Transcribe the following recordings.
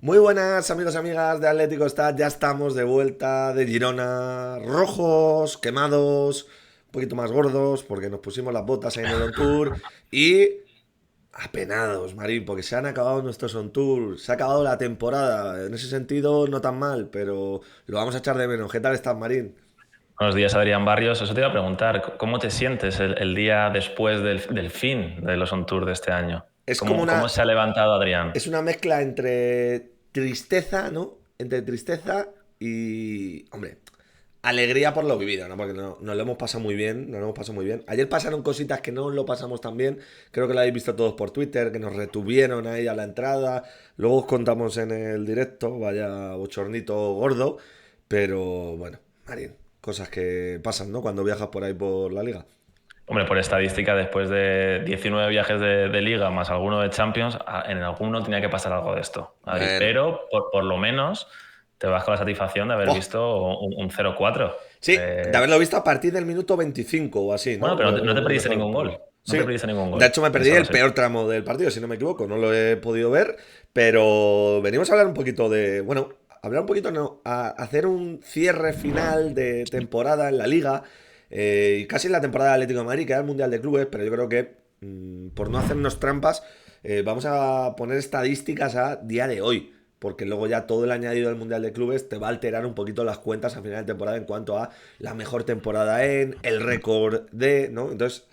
Muy buenas amigos y amigas de Atlético Stad, ya estamos de vuelta de Girona, rojos, quemados, un poquito más gordos porque nos pusimos las botas ahí en el On Tour y apenados, Marín, porque se han acabado nuestros On Tour, se ha acabado la temporada, en ese sentido no tan mal, pero lo vamos a echar de menos. ¿Qué tal estás, Marín? Buenos días, Adrián Barrios. Eso te iba a preguntar, ¿cómo te sientes el día después del fin de los On Tour de este año? Es como ¿Cómo una, se ha levantado Adrián? es una mezcla entre tristeza, ¿no? Entre tristeza y, hombre, alegría por lo vivido, ¿no? Porque nos lo hemos pasado muy bien, nos lo hemos pasado muy bien. Ayer pasaron cositas que no lo pasamos tan bien, creo que lo habéis visto todos por Twitter, que nos retuvieron ahí a la entrada, luego os contamos en el directo, vaya bochornito gordo, pero bueno, Marín, cosas que pasan, ¿no? Cuando viajas por ahí por la liga. Hombre, por estadística, después de 19 viajes de Liga más alguno de Champions, en alguno tenía que pasar algo de esto, Adri. Bueno, Pero por lo menos te vas con la satisfacción de haber ¡buah! visto un 0-4. Sí, de haberlo visto a partir del minuto 25 o así, Bueno, ¿no? pero no te Lo perdiste dejaron ningún poner. gol. No Sí, te perdiste ningún de gol hecho me en perdí esa el clase. peor tramo del partido, si no me equivoco, no lo he podido ver, pero venimos a hablar un poquito de, bueno, hablar un poquito, no, a hacer un cierre final de temporada en la liga, y casi en la temporada del Atlético de Madrid, que era el Mundial de Clubes, pero yo creo que por no hacernos trampas, vamos a poner estadísticas a día de hoy. Porque luego ya todo el añadido del Mundial de Clubes te va a alterar un poquito las cuentas a final de temporada en cuanto a la mejor temporada en, el récord de, ¿no? Entonces,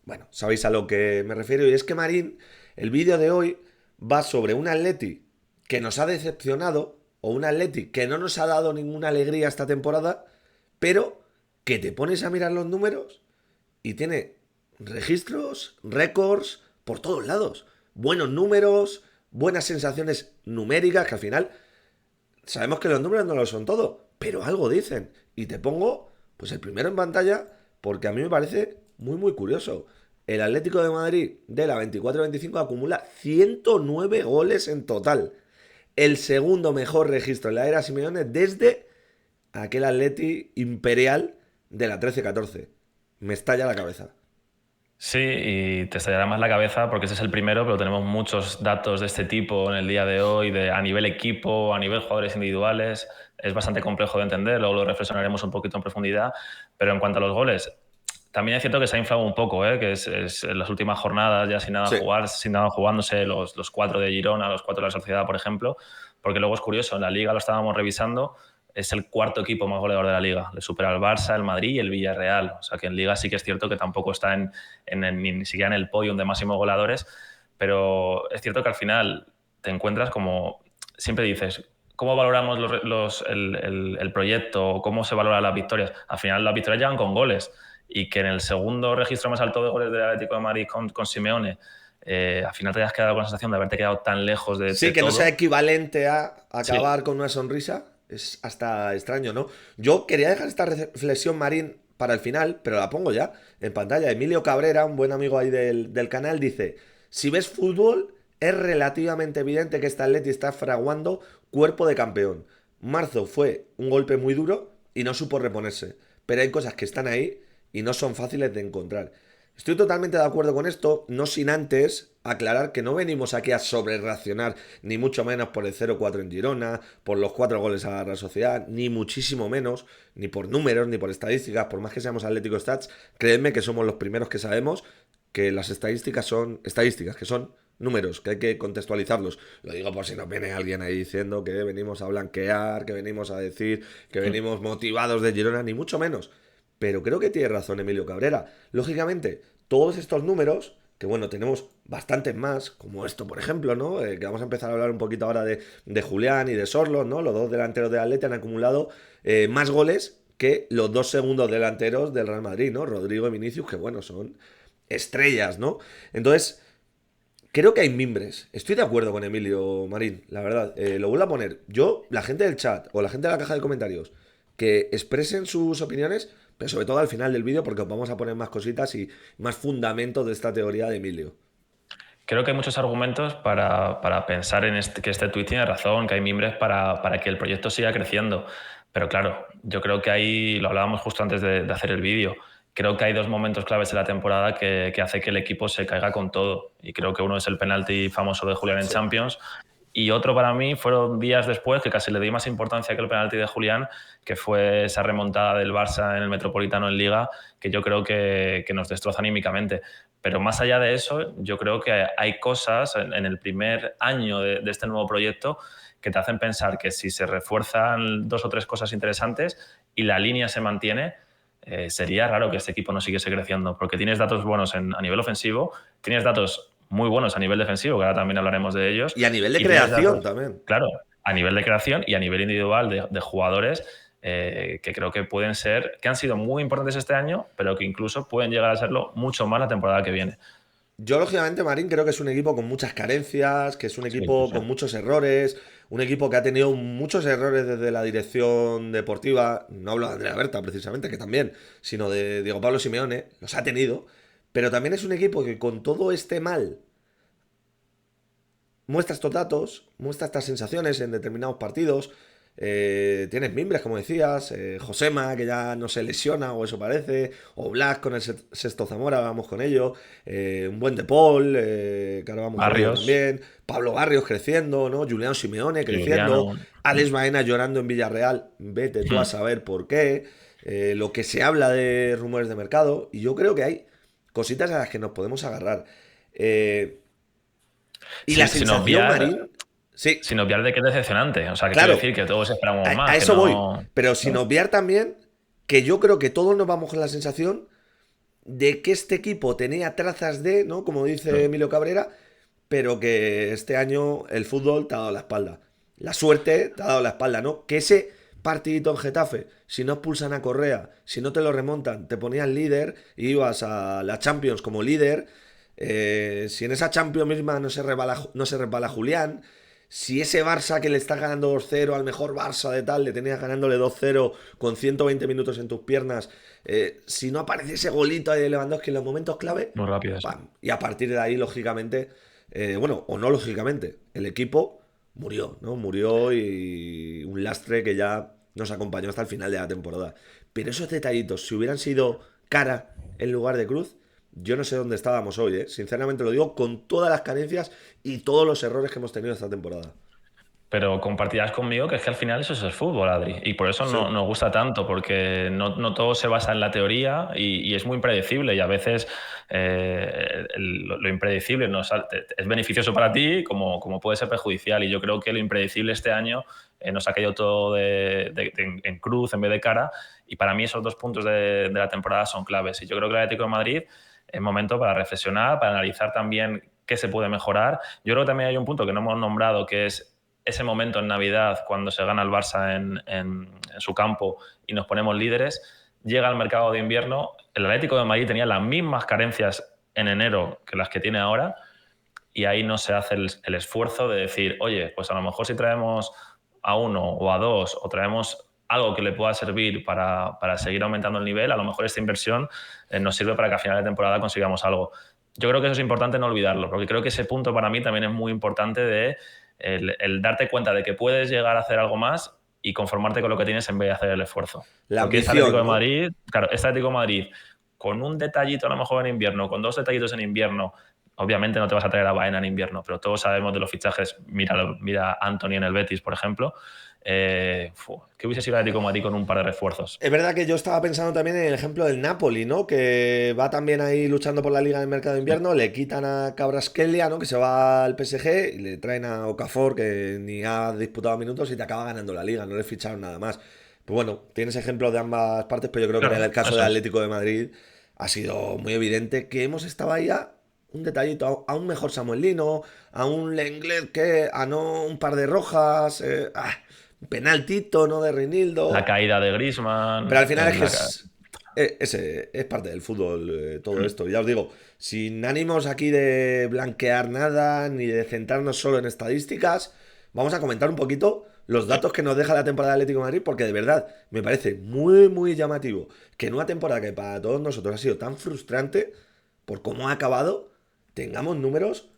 bueno, sabéis a lo que me refiero. Y es que Marín, el vídeo de hoy va sobre un Atleti que nos ha decepcionado, o un Atleti que no nos ha dado ninguna alegría esta temporada, pero que te pones a mirar los números y tiene registros, récords por todos lados. Buenos números, buenas sensaciones numéricas, que al final sabemos que los números no lo son todo, pero algo dicen. Y te pongo, pues el primero en pantalla, porque a mí me parece muy curioso. El Atlético de Madrid de la 24-25 acumula 109 goles en total. El segundo mejor registro en la era Simeone desde aquel Atleti imperial de la 13-14. Me estalla la cabeza. Sí, y te estallará más la cabeza porque ese es el primero, pero tenemos muchos datos de este tipo en el día de hoy, a nivel equipo, a nivel jugadores individuales. Es bastante complejo de entender, luego lo reflexionaremos un poquito en profundidad. Pero en cuanto a los goles, también es cierto que se ha inflado un poco, que es en las últimas jornadas ya sin nada Sí, jugar, sin nada jugándose los cuatro de Girona, los cuatro de la Sociedad, por ejemplo, porque luego es curioso, en la Liga lo estábamos revisando, es el cuarto equipo más goleador de la Liga. Le supera al Barça, el Madrid y el Villarreal. O sea que en Liga sí que es cierto que tampoco está ni siquiera en el podium de máximos goleadores, pero es cierto que al final te encuentras como, siempre dices, ¿cómo valoramos el proyecto? ¿Cómo se valoran las victorias? Al final las victorias llegan con goles y que en el segundo registro más alto de goles del Atlético de Madrid con Simeone, al final te hayas quedado con la sensación de haberte quedado tan lejos de sí, que no sea todo. equivalente a Sí, acabar con una sonrisa, es hasta extraño, ¿no? Yo quería dejar esta reflexión, Marín, para el final, pero la pongo ya en pantalla. Emilio Cabrera, un buen amigo ahí del canal, dice: si ves fútbol, es relativamente evidente que este Atleti está fraguando cuerpo de campeón. Marzo fue un golpe muy duro y no supo reponerse, pero hay cosas que están ahí y no son fáciles de encontrar. Estoy totalmente de acuerdo con esto, no sin antes aclarar que no venimos aquí a sobrereaccionar, ni mucho menos por el 0-4 en Girona, por los 4 goles a la Real Sociedad, ni muchísimo menos, ni por números, ni por estadísticas, por más que seamos Atlético Stats, créeme que somos los primeros que sabemos que las estadísticas, que son números, que hay que contextualizarlos. Lo digo por si nos viene alguien ahí diciendo que venimos a blanquear, que venimos a decir que venimos motivados de Girona, ni mucho menos. Pero creo que tiene razón Emilio Cabrera. Lógicamente, todos estos números, que bueno, tenemos bastantes más, como esto, por ejemplo, ¿no? Que vamos a empezar a hablar un poquito ahora de Julián y de Sorlos, ¿no? Los dos delanteros de Atleti han acumulado más goles que los dos segundos delanteros del Real Madrid, ¿no? Rodrigo y Vinicius, que bueno, son estrellas, ¿no? Entonces, creo que hay mimbres. Estoy de acuerdo con Emilio Marín, la verdad. Lo vuelvo a poner. Yo, la gente del chat o la gente de la caja de comentarios, que expresen sus opiniones, pero sobre todo al final del vídeo, porque os vamos a poner más cositas y más fundamentos de esta teoría de Emilio. creo que hay muchos argumentos para pensar que este tuit tiene razón, que hay mimbres para que el proyecto siga creciendo. Pero claro, yo creo que ahí, lo hablábamos justo antes de hacer el vídeo, creo que hay dos momentos claves en la temporada que hace que el equipo se caiga con todo. Y creo que uno es el penalti famoso de Julián en Sí. Champions Y otro para mí fueron días después, que casi le di más importancia que el penalti de Julián, que fue esa remontada del Barça en el Metropolitano en Liga, que yo creo que nos destroza anímicamente. Pero más allá de eso, yo creo que hay cosas en el primer año de este nuevo proyecto que te hacen pensar que si se refuerzan 2 o 3 cosas interesantes y la línea se mantiene, sería raro que este equipo no siguiese creciendo, porque tienes datos buenos a nivel ofensivo, tienes datos muy buenos a nivel defensivo, que ahora también hablaremos de ellos. Y a nivel de Y tienes creación datos, también. claro, a nivel de creación y a nivel individual de jugadores que creo que pueden ser, que han sido muy importantes este año, pero que incluso pueden llegar a serlo mucho más la temporada que viene. Yo, lógicamente, Marín, creo que es un equipo con muchas carencias, que es un Sí, sí, equipo sí. con muchos errores, un equipo que ha tenido muchos errores desde la dirección deportiva. No hablo de Andrea Berta, precisamente, que también, sino de Diego Pablo Simeone, los ha tenido. Pero también es un equipo que con todo este mal muestra estos datos, muestra estas sensaciones en determinados partidos. Tienes mimbres, como decías, Josema, que ya no se lesiona, o eso parece, o Blas con el Sexto Zamora, vamos con ello, un buen De Paul, que ahora vamos con ello Barrios, también, Pablo Barrios creciendo, ¿no? Julián Simeone creciendo, Juliano. Alex Baena llorando en Villarreal, vete tú a saber por qué, lo que se habla de rumores de mercado, y yo creo que hay cositas a las que nos podemos agarrar. Y la Sin sensación, obviar, Marín, sí, sin obviar de que es decepcionante. O sea, que quiero claro, decir que todos esperamos a más, que eso voy. no. Pero sin ¿No? obviar también que yo creo que todos nos vamos con la sensación de que este equipo tenía trazas de, ¿no? Como dice Emilio Cabrera, pero que este año el fútbol te ha dado la espalda. La suerte te ha dado la espalda, ¿no? Que ese partidito en Getafe, si no expulsan a Correa, si no te lo remontan, te ponías líder y ibas a la Champions como líder. Si en esa Champions misma no se resbala Julián, si ese Barça que le estás ganando 2-0 al mejor Barça de tal, le tenías ganándole 2-0 con 120 minutos en tus piernas, si no aparece ese golito de Lewandowski en los momentos clave, Muy rápido, sí. ¡pam! Y a partir de ahí, lógicamente, bueno, o no lógicamente, el equipo murió, ¿no? Murió y un lastre que ya nos acompañó hasta el final de la temporada. Pero esos detallitos, si hubieran sido cara en lugar de cruz, yo no sé dónde estábamos hoy, ¿eh? Sinceramente lo digo, con todas las carencias y todos los errores que hemos tenido esta temporada. Pero compartirás conmigo que es que al final eso es el fútbol, Adri. Y por eso Sí. no, nos gusta tanto, porque no todo se basa en la teoría y es muy impredecible. Y a veces lo impredecible es beneficioso para ti como puede ser perjudicial. Y yo creo que lo impredecible este año nos ha caído todo en cruz en vez de cara. Y para mí esos 2 puntos de la temporada son claves. Y yo creo que el Atlético de Madrid es momento para reflexionar, para analizar también qué se puede mejorar. Yo creo que también hay un punto que no hemos nombrado, que es ese momento en Navidad, cuando se gana el Barça en su campo y nos ponemos líderes, llega al mercado de invierno, el Atlético de Madrid tenía las mismas carencias en enero que las que tiene ahora, y ahí no se hace el esfuerzo de decir, oye, pues a lo mejor si traemos a uno o a dos, o traemos algo que le pueda servir para seguir aumentando el nivel, a lo mejor esta inversión nos sirve para que a final de temporada consigamos algo. Yo creo que eso es importante no olvidarlo, porque creo que ese punto para mí también es muy importante de el darte cuenta de que puedes llegar a hacer algo más y conformarte con lo que tienes en vez de hacer el esfuerzo. La Porque este Atlético ambición, de ¿no? Madrid, claro, este Atlético de Madrid, con un detallito a lo mejor en invierno, con 2 detallitos en invierno, obviamente no te vas a traer a Baena en invierno, pero todos sabemos de los fichajes, mira Anthony en el Betis, por ejemplo, que hubiese sido el Atlético de Madrid con un par de refuerzos. Es verdad que yo estaba pensando también en el ejemplo del Napoli, ¿no? Que va también ahí luchando por la liga en el mercado de invierno, le quitan a Kvaratskhelia, ¿no? Que se va al PSG y le traen a Okafor, que ni ha disputado minutos y te acaba ganando la liga, no le ficharon nada más. Pues bueno, tienes ejemplos de ambas partes, pero yo creo que en Claro, el caso eso del es. Atlético de Madrid ha sido muy evidente que hemos estado ahí a un detallito, a un mejor Samuel Lino, a un Lenglet que, a no un par de rojas, un penaltito, ¿no? De La Reinildo. caída de Pero Griezmann, al final es que es parte del fútbol, todo esto. Ya os digo, sin ánimos aquí de blanquear nada, ni de centrarnos solo en estadísticas, vamos a comentar un poquito los datos que nos deja la temporada de Atlético de Madrid, porque de verdad me parece muy, muy llamativo que en una temporada que para todos nosotros ha sido tan frustrante por cómo ha acabado, tengamos números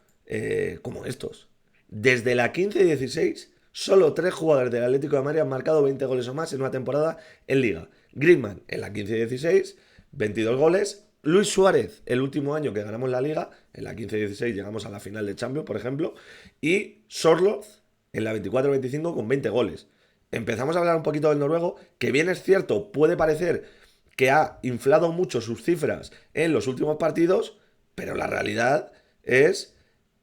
como estos. Desde la 15-16, solo 3 jugadores del Atlético de Madrid han marcado 20 goles o más en una temporada en Liga. Griezmann en la 15-16, 22 goles. Luis Suárez, el último año que ganamos la Liga, en la 15-16 llegamos a la final de Champions, por ejemplo. Y Sorloth, en la 24-25 con 20 goles. Empezamos a hablar un poquito del noruego, que bien es cierto, puede parecer que ha inflado mucho sus cifras en los últimos partidos, pero la realidad es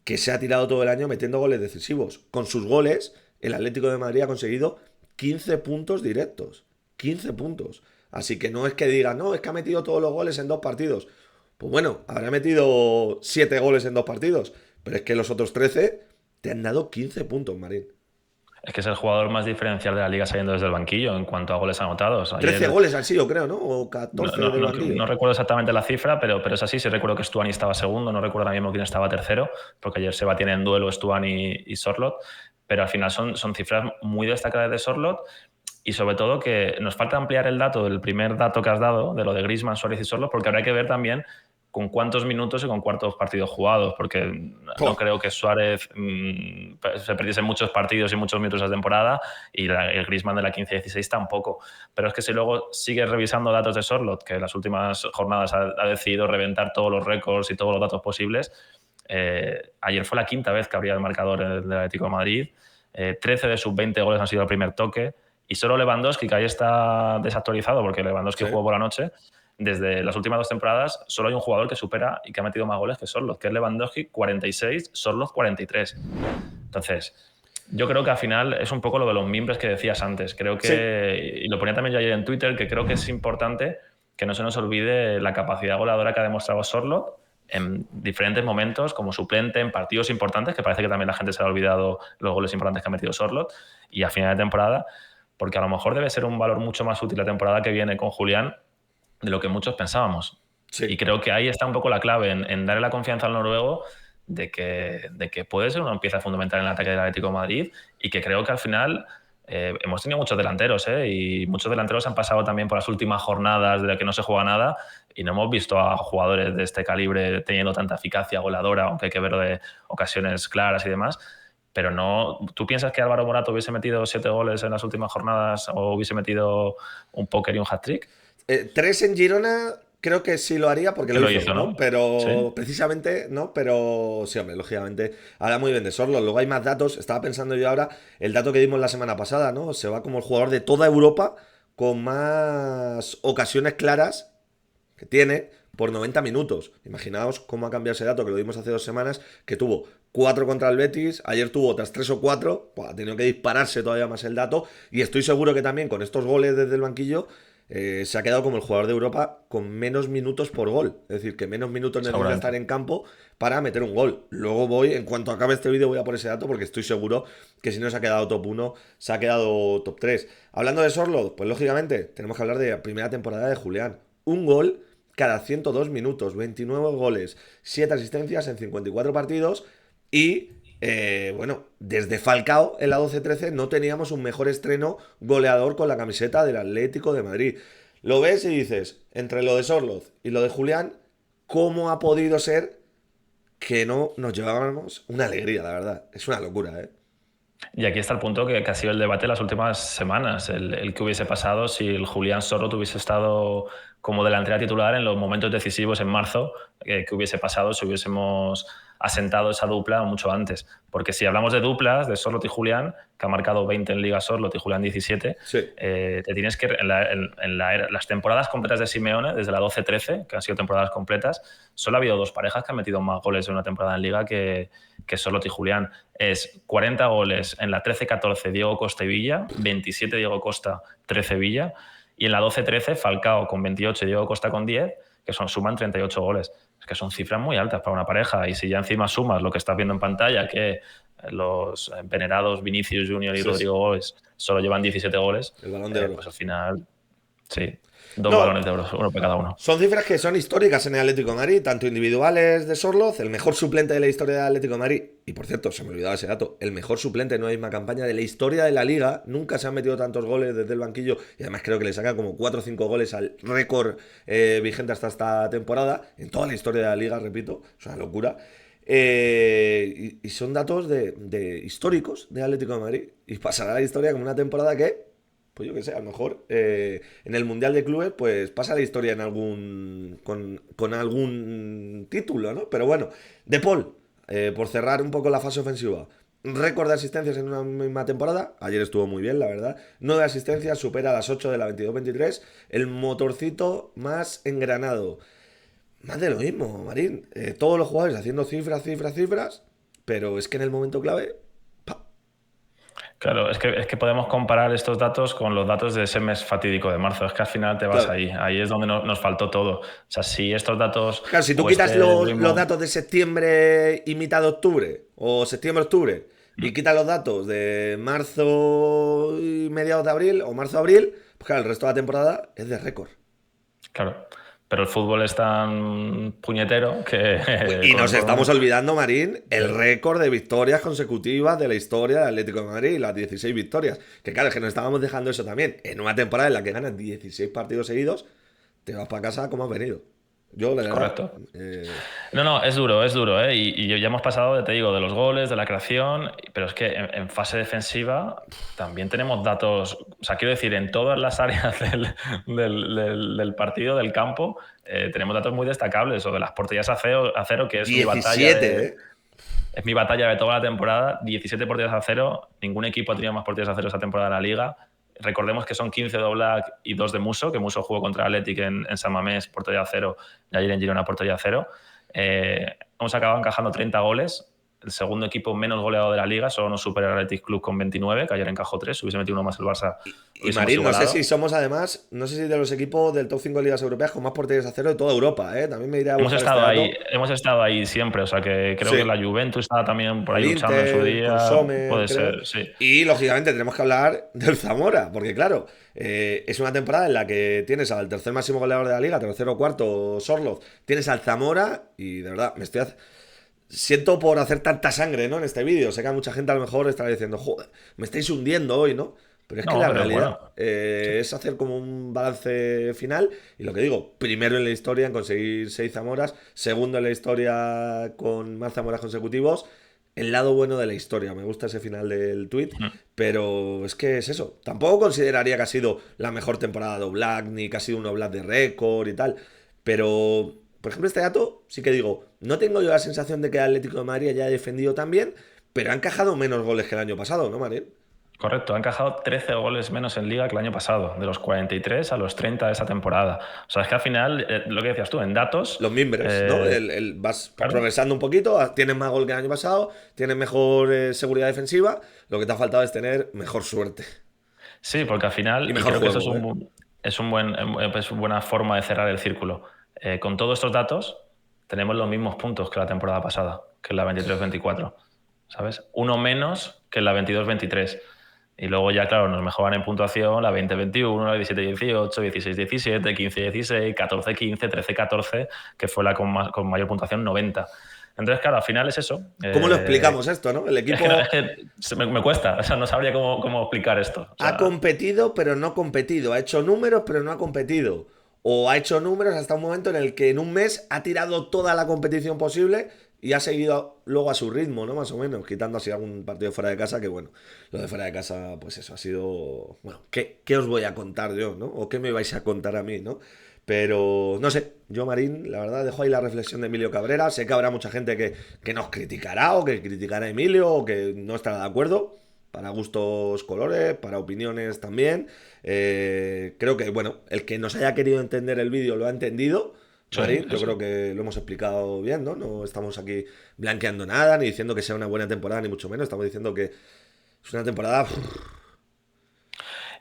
que se ha tirado todo el año metiendo goles decisivos. Con sus goles, el Atlético de Madrid ha conseguido 15 puntos directos. 15 puntos. Así que no es que digan, no, es que ha metido todos los goles en 2 partidos. Pues bueno, habrá metido 7 goles en 2 partidos. Pero es que los otros 13 te han dado 15 puntos, Marín. Es que es el jugador más diferencial de la liga saliendo desde el banquillo en cuanto a goles anotados. 13 Ayer goles han sido, creo, ¿no? O no, 14 no, del no, banquillo. no recuerdo exactamente la cifra, pero es así. Sí recuerdo que Stuani estaba segundo, no recuerdo ahora mismo quién estaba tercero, porque ayer se batían en duelo Stuani y Sorloth. Pero al final son cifras muy destacadas de Sorloth. Y sobre todo que nos falta ampliar el dato del primer dato que has dado, de lo de Griezmann, Suárez y Sorloth, porque habrá que ver también con cuántos minutos y con cuántos partidos jugados, porque no ¡Pua! creo que Suárez se perdiese muchos partidos y muchos minutos esa temporada, y el Griezmann de la 15-16 tampoco. Pero es que si luego sigues revisando datos de Sorloth, que en las últimas jornadas ha decidido reventar todos los récords y todos los datos posibles, ayer fue la quinta vez que abría el marcador del Atlético de Madrid, 13 de sus 20 goles han sido al primer toque, y solo Lewandowski, que ahí está desactualizado porque Lewandowski Sí. jugó por la noche, desde las últimas 2 temporadas solo hay un jugador que supera y que ha metido más goles que Sorloth, que es Lewandowski, 46, Sorloth 43. Entonces, yo creo que al final es un poco lo de los mimbres que decías antes. Creo Sí. que, y lo ponía también yo ayer en Twitter, que creo que es importante que no se nos olvide la capacidad goleadora que ha demostrado Sorloth en diferentes momentos, como suplente, en partidos importantes, que parece que también la gente se ha olvidado los goles importantes que ha metido Sorloth, y a final de temporada, porque a lo mejor debe ser un valor mucho más útil la temporada que viene con Julián de lo que muchos pensábamos. Sí. Y creo que ahí está un poco la clave, en darle la confianza al noruego de que puede ser una pieza fundamental en el ataque del Atlético de Madrid, y que creo que al final hemos tenido muchos delanteros, y muchos delanteros han pasado también por las últimas jornadas de las que no se juega nada, y no hemos visto a jugadores de este calibre teniendo tanta eficacia goleadora, aunque hay que ver de ocasiones claras y demás. Pero no, ¿tú piensas que Álvaro Morato hubiese metido 7 goles en las últimas jornadas o hubiese metido un póker y un hat-trick? 3 en Girona creo que sí lo haría porque Que lo lo hizo, hizo, ¿no? ¿no? Sí. Pero precisamente, ¿no? Pero sí, hombre, lógicamente habla muy bien de Sorloth. Luego hay más datos. Estaba pensando yo ahora el dato que dimos la semana pasada, ¿no? Se va como el jugador de toda Europa con más ocasiones claras que tiene por 90 minutos. Imaginaos cómo ha cambiado ese dato que lo dimos hace 2 semanas, que tuvo 4 contra el Betis, ayer tuvo otras 3 o 4, pues ha tenido que dispararse todavía más el dato, y estoy seguro que también con estos goles desde el banquillo se ha quedado como el jugador de Europa con menos minutos por gol. Es decir, que menos minutos necesita Seguramente. estar en campo para meter un gol. Luego voy, en cuanto acabe este vídeo, voy a por ese dato porque estoy seguro que si no se ha quedado top 1, se ha quedado top 3. Hablando de Sorloth, pues lógicamente tenemos que hablar de la primera temporada de Julián. Un gol cada 102 minutos, 29 goles, 7 asistencias en 54 partidos y bueno, desde Falcao en la 12-13 no teníamos un mejor estreno goleador con la camiseta del Atlético de Madrid. Lo ves y dices, entre lo de Sorloth y lo de Julián, ¿cómo ha podido ser que no nos llevábamos una alegría, la verdad? Es una locura, ¿eh? Y aquí está el punto que ha sido el debate las últimas semanas, el que hubiese pasado si el Julián Sorloth hubiese estado como delantera titular en los momentos decisivos en marzo, que hubiese pasado si hubiésemos asentado esa dupla mucho antes. Porque si hablamos de duplas, de Sorloth y Julián, que ha marcado 20 en Liga Sorloth y Julián 17, Sí. te tienes que, las temporadas completas de Simeone, desde la 12-13, que han sido temporadas completas, solo ha habido 2 parejas que han metido más goles en una temporada en Liga que Sorloth y Julián. Es 40 goles en la 13-14 Diego Costa y Villa, 27 Diego Costa, 13 Villa, y en la 12-13 Falcao con 28 y Diego Costa con 10, que suman 38 goles. Es que son cifras muy altas para una pareja, y si ya encima sumas lo que estás viendo en pantalla, que los venerados Vinicius Junior y Sí, sí. Rodrigo Goes solo llevan 17 goles, El Balón de Oro. pues al final, sí, 2 No, balones de oro, uno para cada uno. son cifras que son históricas en el Atlético de Madrid, tanto individuales de Sorloth, el mejor suplente de la historia del Atlético de Madrid, y por cierto, se me olvidaba ese dato, el mejor suplente en una misma campaña de la historia de la Liga, nunca se han metido tantos goles desde el banquillo, y además creo que le saca como 4 o 5 goles al récord vigente hasta esta temporada, en toda la historia de la Liga, repito, es una locura. Y son datos de históricos del Atlético de Madrid, y pasará a la historia como una temporada que pues yo qué sé, a lo mejor en el Mundial de Clubes pues pasa la historia en con algún título, ¿no? Pero bueno, De Paul, por cerrar un poco la fase ofensiva, récord de asistencias en una misma temporada. Ayer estuvo muy bien, la verdad. 9 asistencias, supera las 8 de la 22-23. El motorcito más engranado. Más de lo mismo, Marín. Todos los jugadores haciendo cifras, cifras, cifras. Pero es que en el momento clave. ¡Pa! Claro, es que podemos comparar estos datos con los datos de ese mes fatídico de marzo. Es que al final te vas Claro. ahí. Ahí es donde nos faltó todo. O sea, si estos datos Claro, si tú o quitas este los ritmo. datos de septiembre y mitad de octubre, o septiembre-octubre, y quitas los datos de marzo y mediados de abril, o marzo-abril, pues claro, el resto de la temporada es de récord. Claro. Pero el fútbol es tan puñetero que Y con nos todo. estamos olvidando, Marín, el récord de victorias consecutivas de la historia del Atlético de Madrid, las 16 victorias. Que claro, es que nos estábamos dejando eso también. En una temporada en la que ganas 16 partidos seguidos, te vas para casa como has venido. Yo, la verdad. Correcto. No, es duro, ¿eh? Y ya hemos pasado, te digo, de los goles, de la creación, pero es que en fase defensiva también tenemos datos, o sea, quiero decir, en todas las áreas del partido, del campo, tenemos datos muy destacables, o de las porterías a cero, que es mi batalla 17, ¿eh? es mi batalla de toda la temporada, 17 porterías a cero, ningún equipo ha tenido más porterías a cero esta temporada en la Liga. Recordemos que son 15 de Oblak y 2 de Muso, que Muso jugó contra Athletic en San Mamés, portería a cero, y ayer en Girona, portería a cero. Hemos acabado encajando 30 goles. El segundo equipo menos goleado de la Liga, solo nos supera el Athletic Club con 29, que ayer encajó 3. Si hubiese metido uno más el Barça, Y hubiésemos Marín, no sé si igualado. somos además, no sé si de los equipos del top 5 de ligas europeas con más porterías a cero de toda Europa, ¿eh? También me iré a buscar este dato. Hemos estado ahí siempre, o sea que creo que Sí, la Juventus estaba también por ahí el luchando en su Inter, con día, Sommer, puede creo. ser, sí. Y lógicamente tenemos que hablar del Zamora, porque claro, es una temporada en la que tienes al tercer máximo goleador de la liga, tercero o cuarto, Sorloth, tienes al Zamora y de verdad, siento por hacer tanta sangre, ¿no? En este vídeo. Sé que a mucha gente a lo mejor estará diciendo, joder, me estáis hundiendo hoy, ¿no? Pero es que No, la pero realidad bueno, sí. es hacer como un balance final. Y lo que digo, primero en la historia en conseguir 6 Zamoras, segundo en la historia con más Zamoras consecutivos. El lado bueno de la historia, me gusta ese final del tweet, pero es que es eso. Tampoco consideraría que ha sido la mejor temporada de Oblak, ni que ha sido un Oblak de récord y tal. Pero, por ejemplo, este dato sí que digo, no tengo yo la sensación de que el Atlético de Madrid haya defendido tan bien, pero ha encajado menos goles que el año pasado, ¿no, Marín? Correcto, ha encajado 13 goles menos en Liga que el año pasado, de los 43 a los 30 de esa temporada. O sea, es que al final, lo que decías tú, en datos, Los mimbres, ¿no? eh, Vas claro, progresando un poquito, tienes más gol que el año pasado, tienes mejor seguridad defensiva, lo que te ha faltado es tener mejor suerte sí, porque al y final, y mejor creo que eso juego, ¿eh? es una buena forma de cerrar el círculo. Con todos estos datos, tenemos los mismos puntos que la temporada pasada, que en la 23-24, ¿sabes? Uno menos que en la 22-23. Y luego ya, claro, nos mejoran en puntuación la 20-21, la 17-18, 16-17, 15-16, 14-15, 13-14, que fue la con mayor puntuación, 90. Entonces, claro, al final es eso. ¿Cómo lo explicamos esto, no? El Es que, no, equipo es que me cuesta, o sea, no sabría cómo explicar esto. O ha sea, competido, pero no ha competido. Ha hecho números, pero no ha competido. O ha hecho números hasta un momento en el que en un mes ha tirado toda la competición posible y ha seguido luego a su ritmo, ¿no? Más o menos, quitando así algún partido fuera de casa, que bueno, lo de fuera de casa, pues eso ha sido. Bueno, ¿qué os voy a contar yo, ¿no? O qué me vais a contar a mí, ¿no? Pero no sé, yo Marín, la verdad, dejo ahí la reflexión de Emilio Cabrera. Sé que habrá mucha gente que nos criticará o que criticará a Emilio o que no estará de acuerdo. Para gustos colores, para opiniones también. Creo que, bueno, el que nos haya querido entender el vídeo lo ha entendido. sí, Marín, sí, yo sí. creo que lo hemos explicado bien, ¿no? No estamos aquí blanqueando nada, ni diciendo que sea una buena temporada, ni mucho menos. Estamos diciendo que es una temporada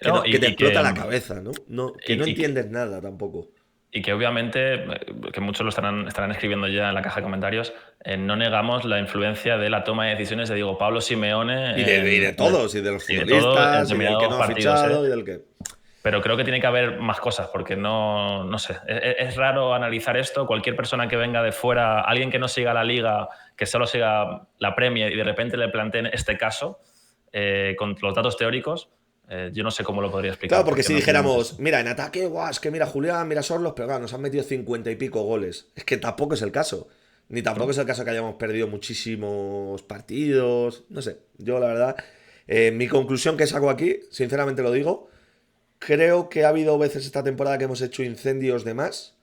No, que te explota la cabeza, ¿no? Que no y, y, entiendes nada tampoco. y que obviamente, que muchos lo estarán escribiendo ya en la caja de comentarios, no negamos la influencia de la toma de decisiones de Diego Pablo Simeone Y de todos, y de los y de todo en futbolistas, y del que determinados no ha partidos, ¿eh? fichado, y del que. Pero creo que tiene que haber más cosas, porque no sé. Es raro analizar esto. Cualquier persona que venga de fuera, alguien que no siga la liga, que solo siga la Premier y de repente le planteen este caso con los datos teóricos, yo no sé cómo lo podría Claro, explicar, porque porque si no tenemos dijéramos, esto. mira, en ataque, guau, es que mira Julián, mira Sorlos, pero claro, nos han metido 50 y pico goles. Es que tampoco es el caso. Ni tampoco es ¿No? el caso que hayamos perdido muchísimos partidos. No sé, yo la verdad, mi conclusión que saco aquí, sinceramente lo digo, creo que ha habido veces esta temporada que hemos hecho incendios de más.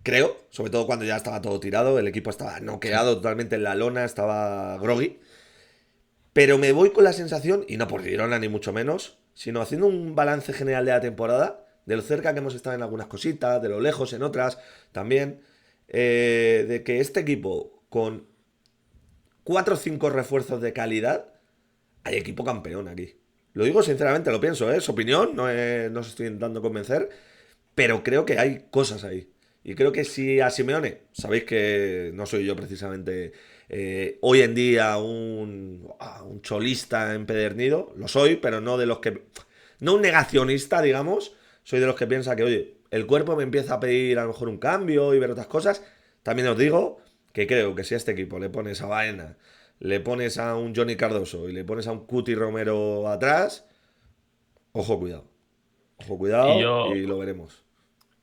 Creo, sobre todo cuando ya estaba todo tirado, el equipo estaba Sí. noqueado totalmente en la lona, estaba groggy. Pero me voy con la sensación, y no por Girona ni mucho menos, sino haciendo un balance general de la temporada, de lo cerca que hemos estado en algunas cositas, de lo lejos en otras también, de que este equipo con 4 o 5 refuerzos de calidad, hay equipo campeón aquí. Lo digo sinceramente, lo pienso, ¿eh? Es opinión, no os estoy intentando convencer, pero creo que hay cosas ahí. Y creo que si a Simeone, sabéis que no soy yo precisamente hoy en día un cholista empedernido, lo soy, pero no de los que... No un negacionista, digamos, soy de los que piensa que, oye, el cuerpo me empieza a pedir a lo mejor un cambio y ver otras cosas. También os digo que creo que si a este equipo le pones a Baena, le pones a un Johnny Cardoso y le pones a un Cuti Romero atrás, ojo cuidado. Ojo Y cuidado yo, y lo veremos.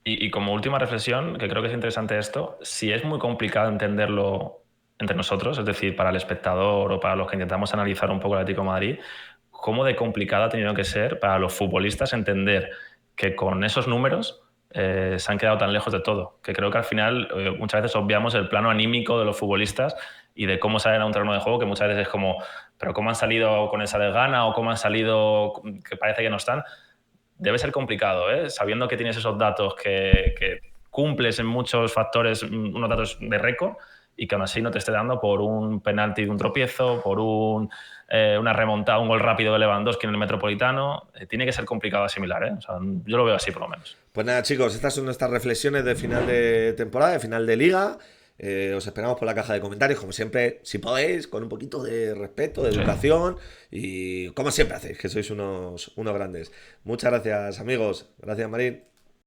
y como última reflexión, que creo que es interesante esto, si es muy complicado entenderlo entre nosotros, es decir, para el espectador o para los que intentamos analizar un poco el Atlético de Madrid, cómo de complicado ha tenido que ser para los futbolistas entender que con esos números se han quedado tan lejos de todo, que creo que al final muchas veces obviamos el plano anímico de los futbolistas y de cómo salen a un terreno de juego, que muchas veces es como, pero cómo han salido con esa desgana o cómo han salido que parece que no están. Debe ser complicado, ¿eh? Sabiendo que tienes esos datos que cumples en muchos factores, unos datos de récord, y que aún así no te esté dando por un penalti de un tropiezo, por una remontada, un gol rápido de Lewandowski en el Metropolitano. Tiene que ser complicado asimilar, ¿eh? O sea, yo lo veo así por lo menos. Pues nada, chicos, estas son nuestras reflexiones de final de temporada, de final de liga. Os esperamos por la caja de comentarios, como siempre, si podéis, con un poquito de respeto, de educación y como siempre hacéis, que sois unos grandes. Muchas gracias, amigos. Gracias, Marín.